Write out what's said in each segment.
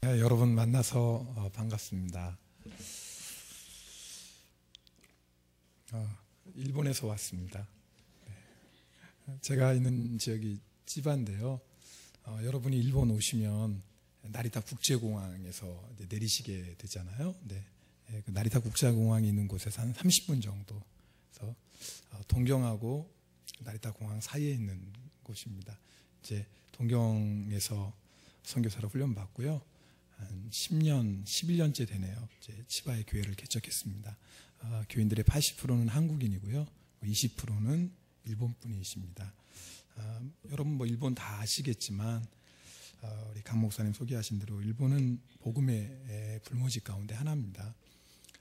네, 여러분 만나서 반갑습니다. 일본에서 왔습니다. 제가 있는 지역이 치바인데요. 여러분이 일본 오시면 나리타 국제공항에서 이제 내리시게 되잖아요. 네, 그 나리타 국제공항이 있는 곳에서 한 30분 정도. 그래서 동경하고 나리타 공항 사이에 있는 곳입니다. 이제 동경에서 선교사로 훈련 받고요. 한 10년, 11년째 되네요. 이제 치바의 교회를 개척했습니다. 교인들의 80%는 한국인이고요. 20%는 일본 분이십니다. 여러분 뭐 일본 다 아시겠지만 우리 강 목사님 소개하신 대로 일본은 복음의 불모지 가운데 하나입니다.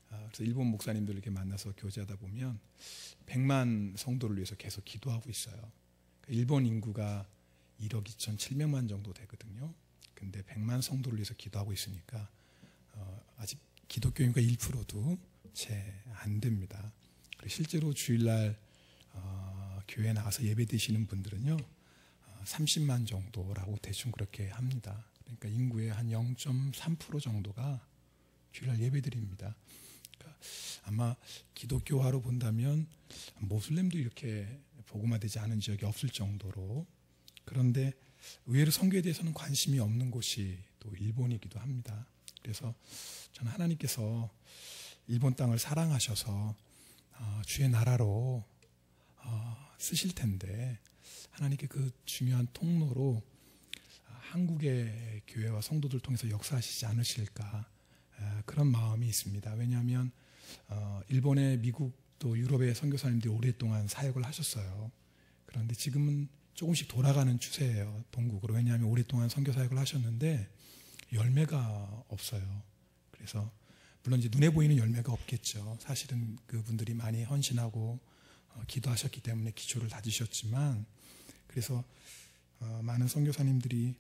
그래서 일본 목사님들 이렇게 만나서 교제하다 보면 100만 성도를 위해서 계속 기도하고 있어요. 일본 인구가 1억 2,700만 정도 되거든요. 근데 100만 성도를 위해서 기도하고 있으니까 아직 기독교 인구가 1%도 채 안 됩니다. 그리고 실제로 주일날 교회에 나가서 예배 드시는 분들은요 30만 정도라고 대충 그렇게 합니다. 그러니까 인구의 한 0.3% 정도가 주일날 예배 드립니다. 그러니까 아마 기독교화로 본다면 모슬렘도 이렇게 복음화되지 않은 지역이 없을 정도로, 그런데 의외로 선교에 대해서는 관심이 없는 곳이 또 일본이기도 합니다. 그래서 저는 하나님께서 일본 땅을 사랑하셔서 주의 나라로 쓰실 텐데 하나님께 그 중요한 통로로 한국의 교회와 성도들 통해서 역사하시지 않으실까, 그런 마음이 있습니다. 왜냐하면 일본의 미국 또 유럽의 선교사님들이 오랫동안 사역을 하셨어요. 그런데 지금은 조금씩 돌아가는 추세예요, 본국으로. 왜냐하면 오랫동안 선교 사역을 하셨는데 열매가 없어요. 그래서 물론 이제 눈에 보이는 열매가 없겠죠. 사실은 그분들이 많이 헌신하고 기도하셨기 때문에 기초를 다지셨지만, 그래서 많은 선교사님들이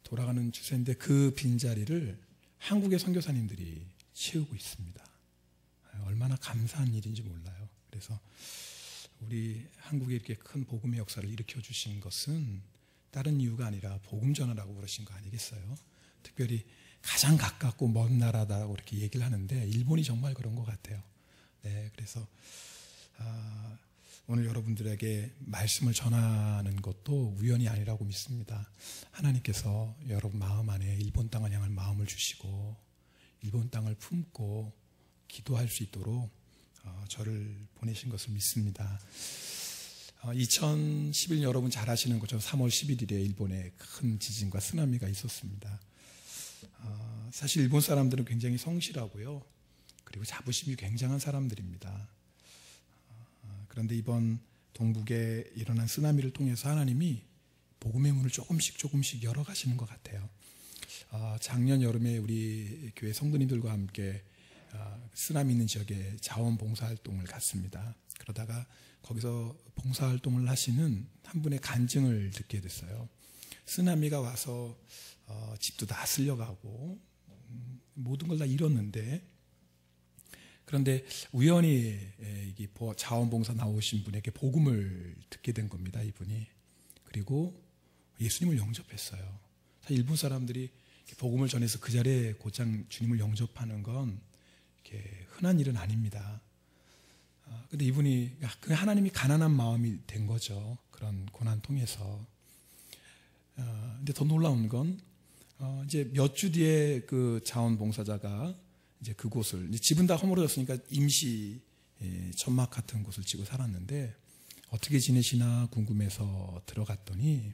돌아가는 추세인데 그 빈자리를 한국의 선교사님들이 채우고 있습니다. 얼마나 감사한 일인지 몰라요. 그래서 우리 한국에 이렇게 큰 복음의 역사를 일으켜 주신 것은 다른 이유가 아니라 복음 전하라고 그러신 거 아니겠어요? 특별히 가장 가깝고 먼 나라다라고 이렇게 얘기를 하는데 일본이 정말 그런 것 같아요. 네, 그래서 오늘 여러분들에게 말씀을 전하는 것도 우연이 아니라고 믿습니다. 하나님께서 여러분 마음 안에 일본 땅을 향할 마음을 주시고 일본 땅을 품고 기도할 수 있도록 저를 보내신 것을 믿습니다. 2011년 여러분 잘 아시는 것처럼 3월 11일에 일본에 큰 지진과 쓰나미가 있었습니다. 사실 일본 사람들은 굉장히 성실하고요, 그리고 자부심이 굉장한 사람들입니다. 그런데 이번 동북에 일어난 쓰나미를 통해서 하나님이 복음의 문을 조금씩 열어가시는 것 같아요. 작년 여름에 우리 교회 성도님들과 함께 쓰나미 있는 지역에 자원봉사활동을 갔습니다. 그러다가 거기서 봉사활동을 하시는 한 분의 간증을 듣게 됐어요. 쓰나미가 와서 집도 다 쓸려가고 모든 걸 다 잃었는데, 그런데 우연히 자원봉사 나오신 분에게 복음을 듣게 된 겁니다, 이분이. 그리고 예수님을 영접했어요. 사실 일본 사람들이 복음을 전해서 그 자리에 곧장 주님을 영접하는 건 이렇게 흔한 일은 아닙니다. 근데 이분이 하나님이 가난한 마음이 된 거죠. 그런 고난 통해서. 근데 더 놀라운 건 이제 몇 주 뒤에 그 자원봉사자가 이제 그곳을, 이제 집은 다 허물어졌으니까 임시 천막 같은 곳을 지고 살았는데 어떻게 지내시나 궁금해서 들어갔더니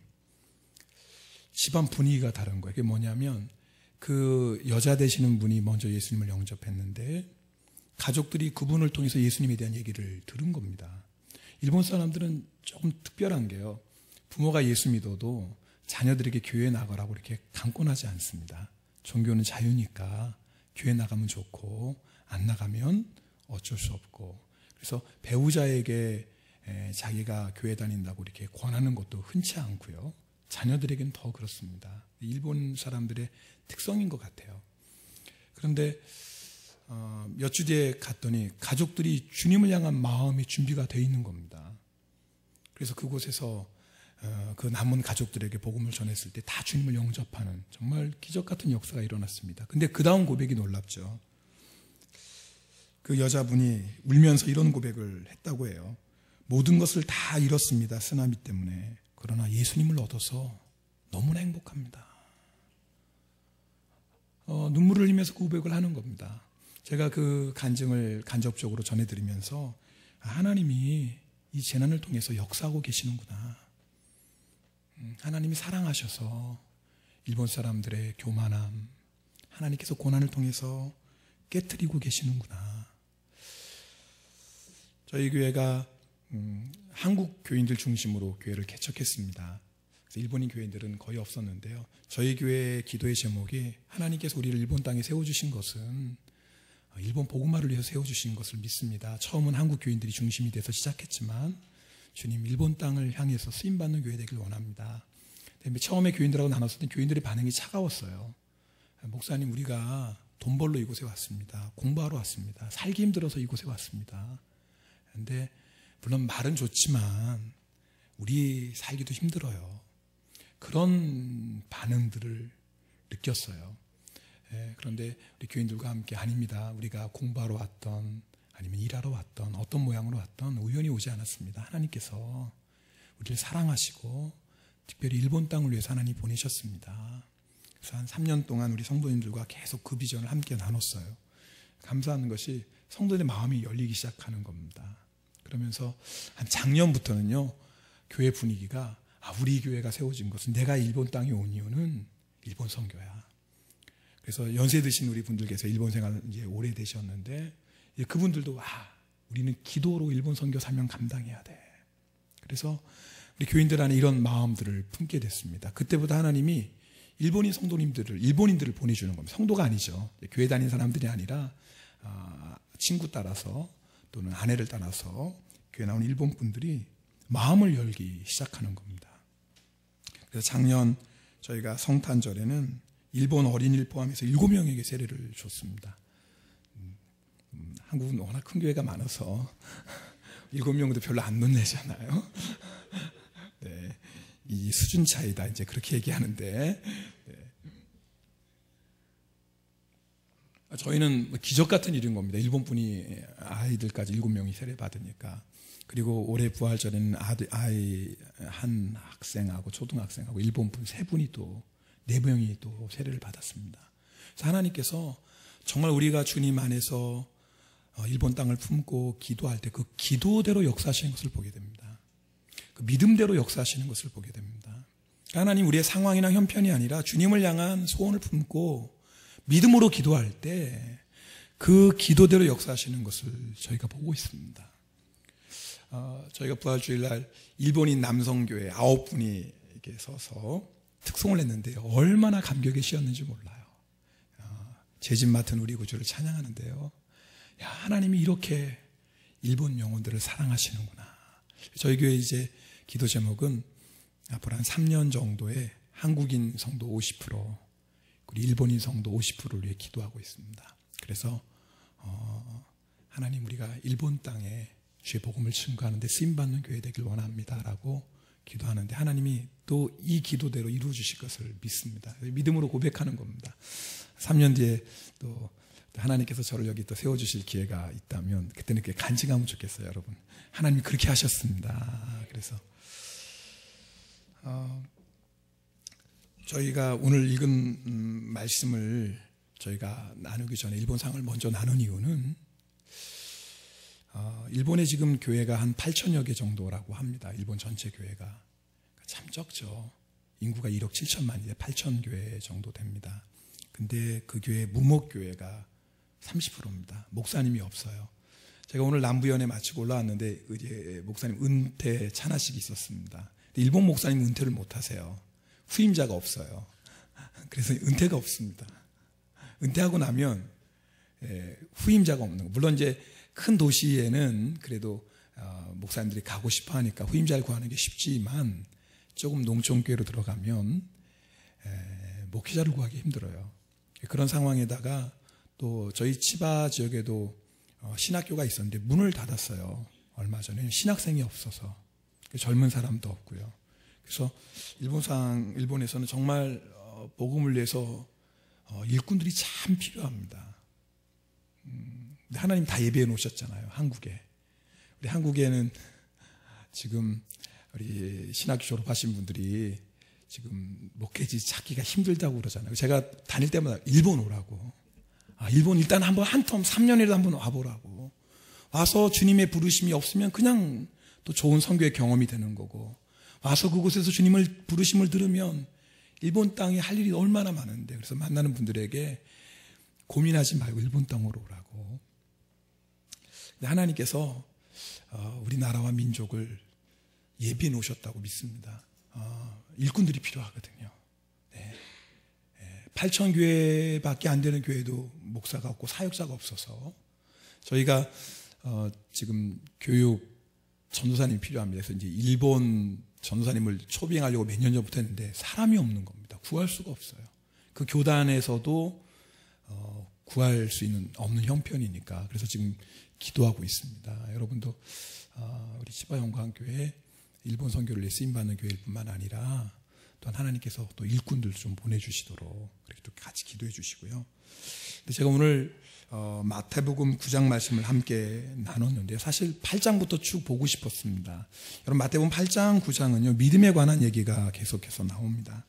집안 분위기가 다른 거예요. 그게 뭐냐면 그 여자 되시는 분이 먼저 예수님을 영접했는데 가족들이 그분을 통해서 예수님에 대한 얘기를 들은 겁니다. 일본 사람들은 조금 특별한 게요, 부모가 예수 믿어도 자녀들에게 교회 나가라고 이렇게 강권하지 않습니다. 종교는 자유니까 교회 나가면 좋고 안 나가면 어쩔 수 없고, 그래서 배우자에게 자기가 교회 다닌다고 이렇게 권하는 것도 흔치 않고요, 자녀들에게는 더 그렇습니다. 일본 사람들의 특성인 것 같아요. 그런데 몇 주 뒤에 갔더니 가족들이 주님을 향한 마음이 준비가 되어 있는 겁니다. 그래서 그곳에서 그 남은 가족들에게 복음을 전했을 때 다 주님을 영접하는 정말 기적 같은 역사가 일어났습니다. 근데 그 다음 고백이 놀랍죠. 그 여자분이 울면서 이런 고백을 했다고 해요. 모든 것을 다 잃었습니다. 쓰나미 때문에. 그러나 예수님을 얻어서 너무나 행복합니다. 눈물을 흘리면서 그 고백을 하는 겁니다. 제가 그 간증을 간접적으로 전해드리면서 하나님이 이 재난을 통해서 역사하고 계시는구나. 하나님이 사랑하셔서 일본 사람들의 교만함, 하나님께서 고난을 통해서 깨트리고 계시는구나. 저희 교회가 한국 교인들 중심으로 교회를 개척했습니다. 그래서 일본인 교인들은 거의 없었는데요. 저희 교회의 기도의 제목이 하나님께서 우리를 일본 땅에 세워주신 것은 일본 복음화를 위해서 세워주신 것을 믿습니다. 처음은 한국 교인들이 중심이 돼서 시작했지만 주님 일본 땅을 향해서 쓰임받는 교회 되길 원합니다. 처음에 교인들하고 나눴을 때 교인들의 반응이 차가웠어요. 목사님, 우리가 돈 벌러 이곳에 왔습니다. 공부하러 왔습니다. 살기 힘들어서 이곳에 왔습니다. 그런데 물론 말은 좋지만 우리 살기도 힘들어요. 그런 반응들을 느꼈어요. 그런데 우리 교인들과 함께 아닙니다. 우리가 공부하러 왔던 아니면 일하러 왔던 어떤 모양으로 왔던 우연히 오지 않았습니다. 하나님께서 우리를 사랑하시고 특별히 일본 땅을 위해서 하나님 보내셨습니다. 그래서 한 3년 동안 우리 성도님들과 계속 그 비전을 함께 나눴어요. 감사한 것이 성도들의 마음이 열리기 시작하는 겁니다. 그러면서 한 작년부터는요, 교회 분위기가 우리 교회가 세워진 것은 내가 일본 땅에 온 이유는 일본 선교야. 그래서 연세 드신 우리 분들께서 일본 생활 이제 오래 되셨는데 그분들도 우리는 기도로 일본 선교 사명 감당해야 돼. 그래서 우리 교인들 안에 이런 마음들을 품게 됐습니다. 그때부터 하나님이 일본인 성도님들을 일본인들을 보내주는 겁니다. 성도가 아니죠. 교회 다니는 사람들이 아니라 친구 따라서 또는 아내를 따라서 교회 나온 일본 분들이 마음을 열기 시작하는 겁니다. 그래서 작년 저희가 성탄절에는 일본 어린이를 포함해서 7명에게 세례를 줬습니다. 한국은 워낙 큰 교회가 많아서 7명도 별로 안 논내잖아요. 네, 이 수준 차이다 이제 그렇게 얘기하는데, 네. 저희는 기적 같은 일인 겁니다. 일본 분이 아이들까지 7명이 세례 받으니까. 그리고 올해 부활절에는 아이 한 학생하고 초등학생하고 일본 분 3분이 또 4명이 또 세례를 받았습니다. 그래서 하나님께서 정말 우리가 주님 안에서 일본 땅을 품고 기도할 때 그 기도대로 역사하시는 것을 보게 됩니다. 그 믿음대로 역사하시는 것을 보게 됩니다. 하나님, 우리의 상황이나 형편이 아니라 주님을 향한 소원을 품고 믿음으로 기도할 때 그 기도대로 역사하시는 것을 저희가 보고 있습니다. 저희가 부활주일날 일본인 남성교회 9분이 이렇게 서서 특송을 했는데요. 얼마나 감격에 씌었는지 몰라요. 제 집 맡은 우리 구주를 찬양하는데요. 하나님이 이렇게 일본 영혼들을 사랑하시는구나. 저희 교회 이제 기도 제목은 앞으로 한 3년 정도에 한국인 성도 50%, 그리고 일본인 성도 50%를 위해 기도하고 있습니다. 그래서 하나님, 우리가 일본 땅에 주의 복음을 증거하는데 쓰임받는 교회 되길 원합니다라고 기도하는데 하나님이 또 이 기도대로 이루어 주실 것을 믿습니다. 믿음으로 고백하는 겁니다. 3년 뒤에 또 하나님께서 저를 여기 또 세워주실 기회가 있다면 그때는 그게 간증하면 좋겠어요, 여러분. 하나님이 그렇게 하셨습니다. 그래서 저희가 오늘 읽은 말씀을 저희가 나누기 전에 일본 상을 먼저 나눈 이유는 일본에 지금 교회가 한 8천여 개 정도라고 합니다. 일본 전체 교회가 참 적죠. 인구가 1억 7천만인데 8천 교회 정도 됩니다. 근데 그 교회 무목교회가 30%입니다. 목사님이 없어요. 제가 오늘 남부연에 마치고 올라왔는데 이제 목사님 은퇴 찬하식이 있었습니다. 일본 목사님 은퇴를 못 하세요. 후임자가 없어요. 그래서 은퇴가 없습니다. 은퇴하고 나면 후임자가 없는 거. 물론 이제 큰 도시에는 그래도 목사님들이 가고 싶어 하니까 후임자를 구하는 게 쉽지만 조금 농촌교회로 들어가면 목회자를 구하기 힘들어요. 그런 상황에다가 또 저희 치바 지역에도 신학교가 있었는데 문을 닫았어요. 얼마 전에 신학생이 없어서 젊은 사람도 없고요. 그래서 일본에서는 정말 복음을 위해서 일꾼들이 참 필요합니다. 근데 하나님 다 예비해 놓으셨잖아요. 한국에. 우리 한국에는 지금 우리 신학교 졸업하신 분들이 지금 목회지 찾기가 힘들다고 그러잖아요. 제가 다닐 때마다 일본 오라고. 일본 일단 한번 한 텀 3년이라도 한번 와보라고. 와서 주님의 부르심이 없으면 그냥 또 좋은 선교의 경험이 되는 거고, 와서 그곳에서 주님을 부르심을 들으면 일본 땅에 할 일이 얼마나 많은데, 그래서 만나는 분들에게 고민하지 말고 일본 땅으로 오라고. 근데 하나님께서 우리나라와 민족을 예비해 놓으셨다고 믿습니다. 일꾼들이 필요하거든요. 8천 교회밖에 안 되는 교회도 목사가 없고 사역자가 없어서 저희가 지금 교육 전도사님이 필요합니다. 그래서 이제 일본 전도사님을 초빙하려고 몇 년 전부터 했는데 사람이 없는 겁니다. 구할 수가 없어요. 그 교단에서도 구할 수 없는 형편이니까. 그래서 지금 기도하고 있습니다. 여러분도 우리 치바영광교회 일본 선교를 위해 쓰임받는 교회일 뿐만 아니라 또한 하나님께서 또 일꾼들 좀 보내주시도록 그렇게 또 같이 기도해 주시고요. 근데 제가 오늘 마태복음 9장 말씀을 함께 나눴는데 사실 8장부터 쭉 보고 싶었습니다. 여러분 마태복음 8장 9장은요 믿음에 관한 얘기가 계속해서 나옵니다.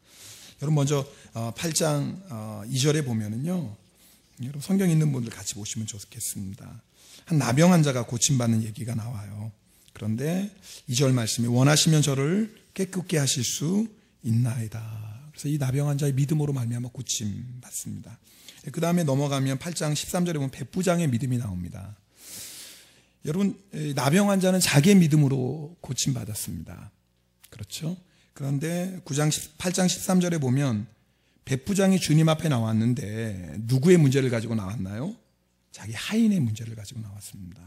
여러분 먼저 8장 2절에 보면은요, 여러분 성경 있는 분들 같이 보시면 좋겠습니다. 한 나병 환자가 고침받는 얘기가 나와요. 그런데 2절 말씀이 원하시면 저를 깨끗게 하실 수 있나이다. 그래서 이 나병 환자의 믿음으로 말미암아 고침 받습니다. 그 다음에 넘어가면 8장 13절에 보면 백부장의 믿음이 나옵니다. 여러분 나병 환자는 자기의 믿음으로 고침 받았습니다. 그렇죠? 그런데 8장 13절에 보면 백부장이 주님 앞에 나왔는데 누구의 문제를 가지고 나왔나요? 자기 하인의 문제를 가지고 나왔습니다.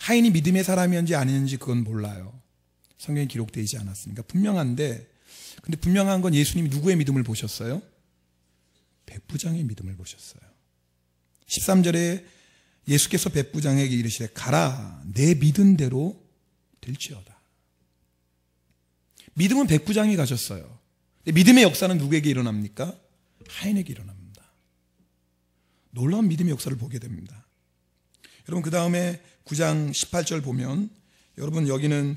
하인이 믿음의 사람이었는지 아니었는지 그건 몰라요. 성경에 기록되어 있지 않았으니까 분명한데, 근데 분명한 건 예수님이 누구의 믿음을 보셨어요? 백부장의 믿음을 보셨어요. 13절에 예수께서 백부장에게 이르시되 가라 내 믿은 대로 될지어다. 믿음은 백부장이 가졌어요. 믿음의 역사는 누구에게 일어납니까? 하인에게 일어납니다. 놀라운 믿음의 역사를 보게 됩니다. 여러분 그 다음에 9장 18절 보면 여러분 여기는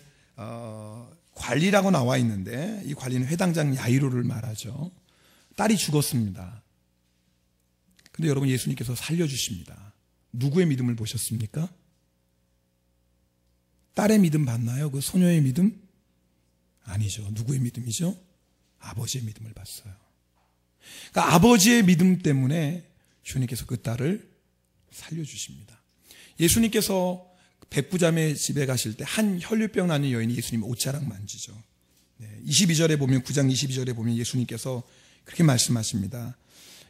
관리라고 나와 있는데 이 관리는 회당장 야이로를 말하죠. 딸이 죽었습니다. 근데 여러분 예수님께서 살려주십니다. 누구의 믿음을 보셨습니까? 딸의 믿음 봤나요? 그 소녀의 믿음? 아니죠. 누구의 믿음이죠? 아버지의 믿음을 봤어요. 그러니까 아버지의 믿음 때문에 주님께서 그 딸을 살려주십니다. 예수님께서 백부장의 집에 가실 때 한 혈류병 나는 여인이 예수님 옷자락 만지죠. 22절에 보면 9장 22절에 보면 예수님께서 그렇게 말씀하십니다.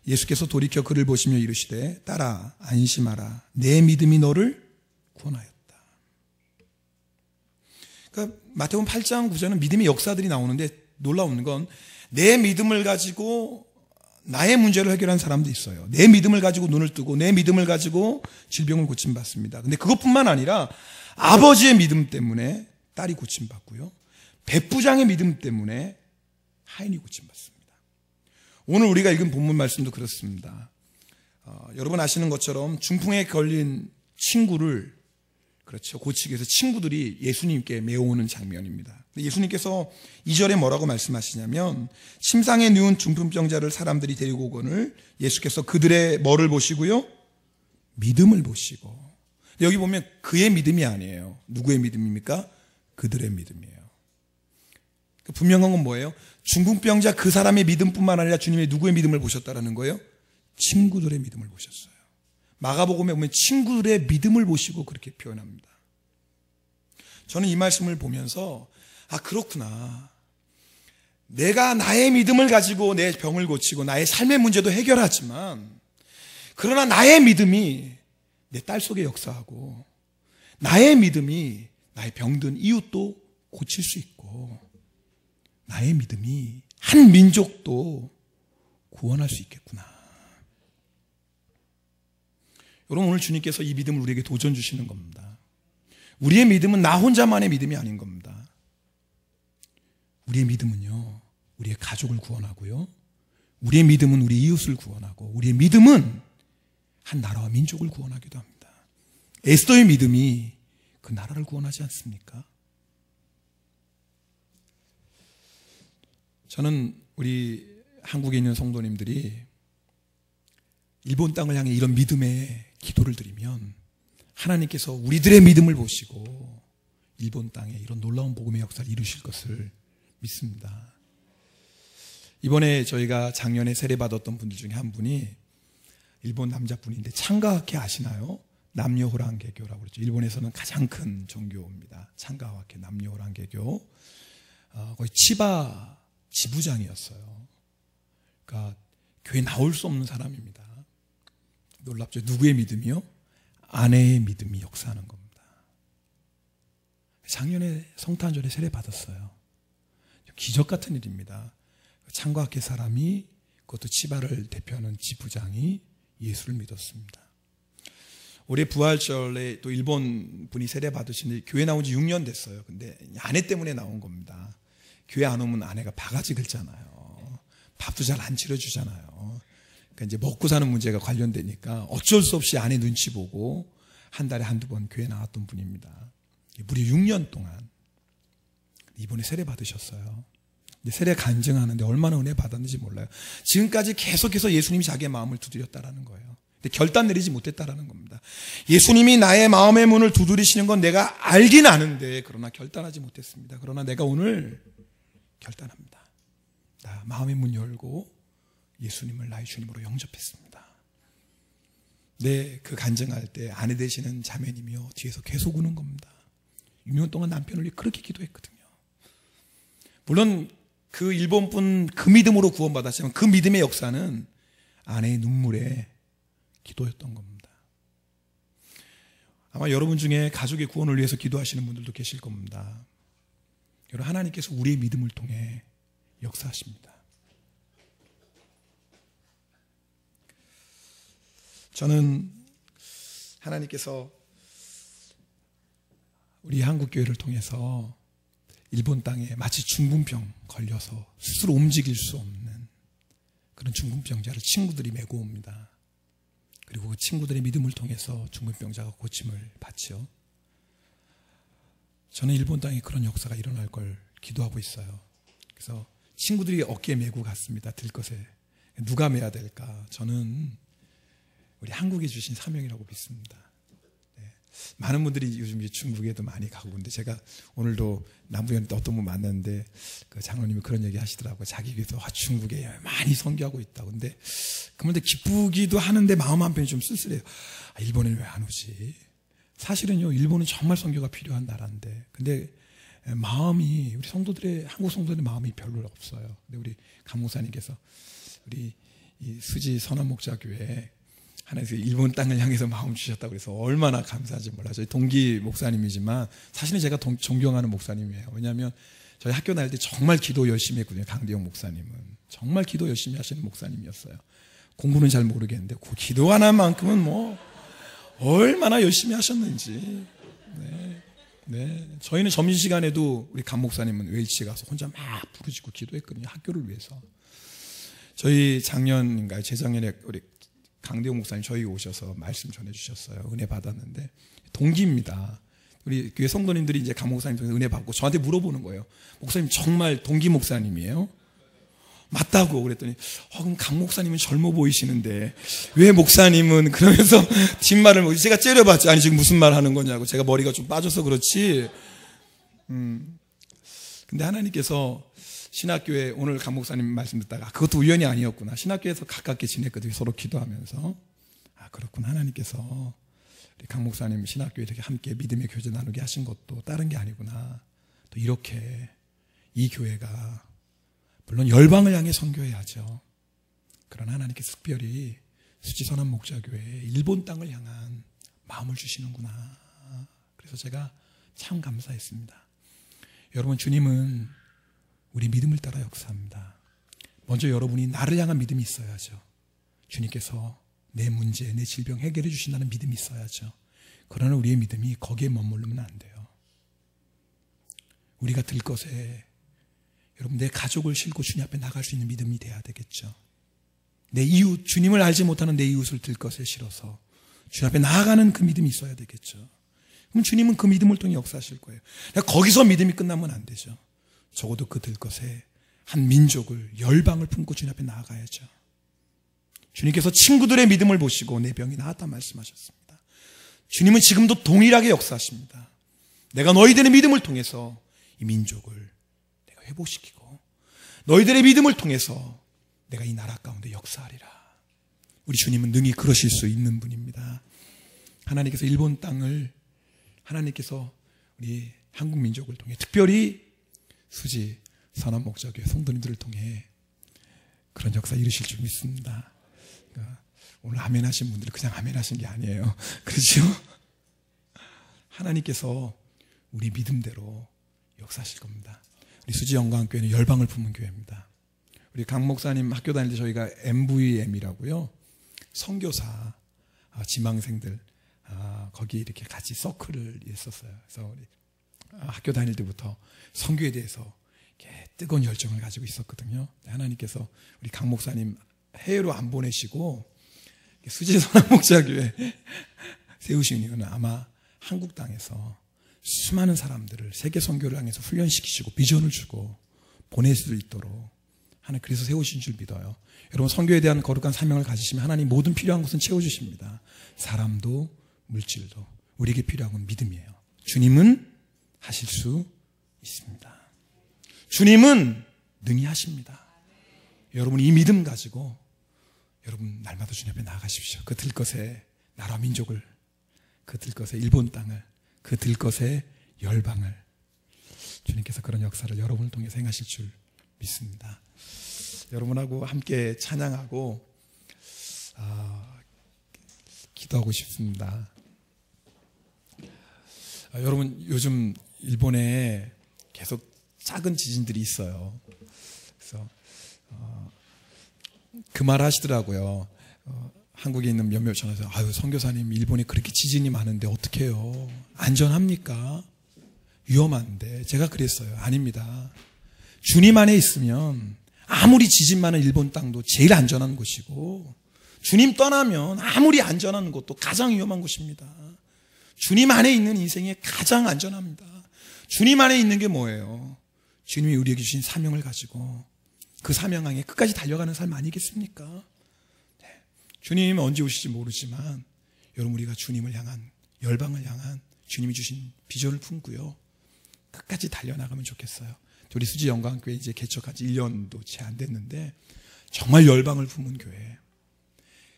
예수께서 돌이켜 그를 보시며 이르시되 딸아 안심하라 내 믿음이 너를 구원하였다. 그러니까 마태복음 8장 9장은 믿음의 역사들이 나오는데 놀라운 건 내 믿음을 가지고 나의 문제를 해결한 사람도 있어요. 내 믿음을 가지고 눈을 뜨고 내 믿음을 가지고 질병을 고침받습니다. 근데 그것뿐만 아니라 아버지의 믿음 때문에 딸이 고침받고요, 백부장의 믿음 때문에 하인이 고침받습니다. 오늘 우리가 읽은 본문 말씀도 그렇습니다. 여러분 아시는 것처럼 중풍에 걸린 친구를 그렇죠 고치기 위해서 친구들이 예수님께 메어오는 장면입니다. 예수님께서 2절에 뭐라고 말씀하시냐면 침상에 누운 중풍병자를 사람들이 데리고 오거늘 예수께서 그들의 뭐를 보시고요? 믿음을 보시고. 여기 보면 그의 믿음이 아니에요. 누구의 믿음입니까? 그들의 믿음이에요. 분명한 건 뭐예요? 중풍병자 그 사람의 믿음뿐만 아니라 주님의 누구의 믿음을 보셨다라는 거예요? 친구들의 믿음을 보셨어요. 마가복음에 보면 친구들의 믿음을 보시고 그렇게 표현합니다. 저는 이 말씀을 보면서 그렇구나. 내가 나의 믿음을 가지고 내 병을 고치고 나의 삶의 문제도 해결하지만 그러나 나의 믿음이 내 딸 속에 역사하고 나의 믿음이 나의 병든 이웃도 고칠 수 있고 나의 믿음이 한 민족도 구원할 수 있겠구나. 여러분 오늘 주님께서 이 믿음을 우리에게 도전 주시는 겁니다. 우리의 믿음은 나 혼자만의 믿음이 아닌 겁니다. 우리의 믿음은요, 우리의 가족을 구원하고요, 우리의 믿음은 우리 이웃을 구원하고, 우리의 믿음은 한 나라와 민족을 구원하기도 합니다. 에스더의 믿음이 그 나라를 구원하지 않습니까? 저는 우리 한국에 있는 성도님들이 일본 땅을 향해 이런 믿음의 기도를 드리면 하나님께서 우리들의 믿음을 보시고 일본 땅에 이런 놀라운 복음의 역사를 이루실 것을 믿습니다. 이번에 저희가 작년에 세례받았던 분들 중에 한 분이 일본 남자분인데 창가와케 아시나요? 남녀호랑개교라고 그러죠. 일본에서는 가장 큰 종교입니다. 창가와케 남녀호랑개교. 거의 치바 지부장이었어요. 그러니까 교회 나올 수 없는 사람입니다. 놀랍죠. 누구의 믿음이요? 아내의 믿음이 역사하는 겁니다. 작년에 성탄절에 세례 받았어요. 기적 같은 일입니다. 창과학회 사람이, 그것도 치바를 대표하는 지부장이 예수를 믿었습니다. 올해 부활절에 또 일본 분이 세례 받으시는데 교회 나온 지 6년 됐어요. 근데 아내 때문에 나온 겁니다. 교회 안 오면 아내가 바가지 긁잖아요. 밥도 잘 안 차려주잖아요. 그러니까 이제 먹고 사는 문제가 관련되니까 어쩔 수 없이 아내 눈치 보고 한 달에 한두 번 교회 나왔던 분입니다. 무려 6년 동안. 이번에 세례 받으셨어요. 세례 간증하는데 얼마나 은혜 받았는지 몰라요. 지금까지 계속해서 예수님이 자기의 마음을 두드렸다라는 거예요. 근데 결단 내리지 못했다라는 겁니다. 예수님이 나의 마음의 문을 두드리시는 건 내가 알긴 아는데 그러나 결단하지 못했습니다. 그러나 내가 오늘 결단합니다. 나 마음의 문 열고 예수님을 나의 주님으로 영접했습니다. 그 간증할 때 아내 되시는 자매님이요 뒤에서 계속 우는 겁니다. 6년 동안 남편을 위해 그렇게 기도했거든요. 물론 그 일본 분 그 믿음으로 구원받았지만 그 믿음의 역사는 아내의 눈물에 기도였던 겁니다. 아마 여러분 중에 가족의 구원을 위해서 기도하시는 분들도 계실 겁니다. 여러분, 하나님께서 우리의 믿음을 통해 역사하십니다. 저는 하나님께서 우리 한국교회를 통해서 일본 땅에 마치 중풍병 걸려서 스스로 움직일 수 없는 그런 중풍병자를 친구들이 메고 옵니다. 그리고 그 친구들의 믿음을 통해서 중풍병자가 고침을 받죠. 저는 일본 땅에 그런 역사가 일어날 걸 기도하고 있어요. 그래서 친구들이 어깨에 메고 갔습니다. 들것에. 누가 메야 될까? 저는 우리 한국에 주신 사명이라고 믿습니다. 많은 분들이 요즘 중국에도 많이 가고 근데 제가 오늘도 남부연 때 어떤 분 만났는데 그 장로님이 그런 얘기 하시더라고요. 자기 교회도 중국에 많이 선교하고 있다고. 근데 그런데 기쁘기도 하는데 마음 한편이 좀 쓸쓸해요. 일본에는 왜 안 오지? 사실은요, 일본은 정말 선교가 필요한 나라인데 근데 마음이 우리 성도들의 한국 성도들의 마음이 별로 없어요. 근데 우리 강 목사님께서 우리 이 수지 선한 목자교회 하나님께서 일본 땅을 향해서 마음 주셨다고 그래서 얼마나 감사한지 몰라요. 저희 동기 목사님이지만 사실은 제가 존경하는 목사님이에요. 왜냐하면 저희 학교 다닐 때 정말 기도 열심히 했거든요. 강대영 목사님은 정말 기도 열심히 하시는 목사님이었어요. 공부는 잘 모르겠는데 그 기도 하나만큼은 뭐 얼마나 열심히 하셨는지. 저희는 점심시간에도 우리 강 목사님은 웰치에 가서 혼자 막 부르짖고 기도했거든요. 학교를 위해서. 저희 작년인가요? 재작년에 우리 강대호 목사님 저희 오셔서 말씀 전해주셨어요. 은혜 받았는데 동기입니다. 우리 교회 성도님들이 이제 강 목사님 통해서 은혜 받고 저한테 물어보는 거예요. 목사님 정말 동기 목사님이에요? 맞다고 그랬더니 그럼 강 목사님은 젊어 보이시는데 왜 목사님은 그러면서 뒷말을 제가 째려봤죠. 아니 지금 무슨 말 하는 거냐고. 제가 머리가 좀 빠져서 그렇지. 근데 하나님께서 신학교에 오늘 강 목사님 말씀 듣다가 그것도 우연이 아니었구나. 신학교에서 가깝게 지냈거든요. 서로 기도하면서. 그렇구나. 하나님께서 우리 강 목사님 신학교에 이렇게 함께 믿음의 교제 나누게 하신 것도 다른 게 아니구나. 또 이렇게 이 교회가 물론 열방을 향해 선교해야죠. 그러나 하나님께서 특별히 수지선한 목자교회에 일본 땅을 향한 마음을 주시는구나. 그래서 제가 참 감사했습니다. 여러분, 주님은 우리 믿음을 따라 역사합니다. 먼저 여러분이 나를 향한 믿음이 있어야죠. 주님께서 내 문제, 내 질병 해결해 주신다는 믿음이 있어야죠. 그러나 우리의 믿음이 거기에 머무르면 안 돼요. 우리가 들 것에 여러분, 내 가족을 싣고 주님 앞에 나갈 수 있는 믿음이 돼야 되겠죠. 내 이웃, 주님을 알지 못하는 내 이웃을 들것에 실어서 주님 앞에 나아가는 그 믿음이 있어야 되겠죠. 그럼 주님은 그 믿음을 통해 역사하실 거예요. 거기서 믿음이 끝나면 안 되죠. 적어도 그 들것에 한 민족을, 열방을 품고 주님 앞에 나아가야죠. 주님께서 친구들의 믿음을 보시고 내 병이 나았다 말씀하셨습니다. 주님은 지금도 동일하게 역사하십니다. 내가 너희들의 믿음을 통해서 이 민족을 내가 회복시키고 너희들의 믿음을 통해서 내가 이 나라 가운데 역사하리라. 우리 주님은 능히 그러실 수 있는 분입니다. 하나님께서 일본 땅을, 하나님께서 우리 한국 민족을 통해, 특별히 수지 선한목자교회 성도님들을 통해 그런 역사 이루실 줄 믿습니다. 그러니까 오늘 아멘 하신 분들은 그냥 아멘 하신 게 아니에요. 그렇죠? 하나님께서 우리 믿음대로 역사하실 겁니다. 우리 수지 영광교회는 열방을 품은 교회입니다. 우리 강 목사님 학교 다닐 때 저희가 MVM이라고요, 선교사 지망생들 거기 이렇게 같이 서클을 했었어요. 그래서 우리 학교 다닐 때부터 선교에 대해서 이렇게 뜨거운 열정을 가지고 있었거든요. 하나님께서 우리 강 목사님 해외로 안 보내시고 수지 선한목자교회 세우신 이유는 아마 한국 땅에서 수많은 사람들을 세계 선교를 향해서 훈련시키시고 비전을 주고 보낼 수 있도록 하나님 그래서 세우신 줄 믿어요. 여러분, 선교에 대한 거룩한 사명을 가지시면 하나님 모든 필요한 것은 채워주십니다. 사람도 물질도. 우리에게 필요한 건 믿음이에요. 주님은 하실 수 있습니다. 주님은 능히 하십니다. 여러분, 이 믿음 가지고 여러분 날마다 주님 앞에 나아가십시오. 그 들것의 나라 민족을, 그 들것의 일본 땅을, 그 들것의 열방을 주님께서 그런 역사를 여러분을 통해서 행하실 줄 믿습니다. 여러분하고 함께 찬양하고 기도하고 싶습니다. 여러분, 요즘 일본에 계속 작은 지진들이 있어요. 그래서 그 말 하시더라고요. 한국에 있는 몇몇 전화해서, 아유 선교사님, 일본에 그렇게 지진이 많은데 어떡해요? 안전합니까? 위험한데. 제가 그랬어요. 아닙니다. 주님 안에 있으면 아무리 지진 많은 일본 땅도 제일 안전한 곳이고, 주님 떠나면 아무리 안전한 곳도 가장 위험한 곳입니다. 주님 안에 있는 인생이 가장 안전합니다. 주님 안에 있는 게 뭐예요? 주님이 우리에게 주신 사명을 가지고 그 사명 향해 끝까지 달려가는 삶 아니겠습니까? 네. 주님이 언제 오실지 모르지만 여러분, 우리가 주님을 향한, 열방을 향한 주님이 주신 비전을 품고요, 끝까지 달려나가면 좋겠어요. 우리 수지 영광교회 이제 개척한 지 1년도 채 안 됐는데 정말 열방을 품은 교회,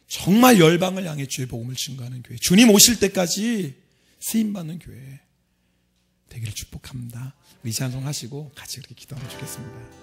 정말 열방을 향해 주의 복음을 증거하는 교회, 주님 오실 때까지 쓰임받는 교회 되기를 축복합니다. 우리 찬송하시고 같이 그렇게 기도하면 좋겠습니다.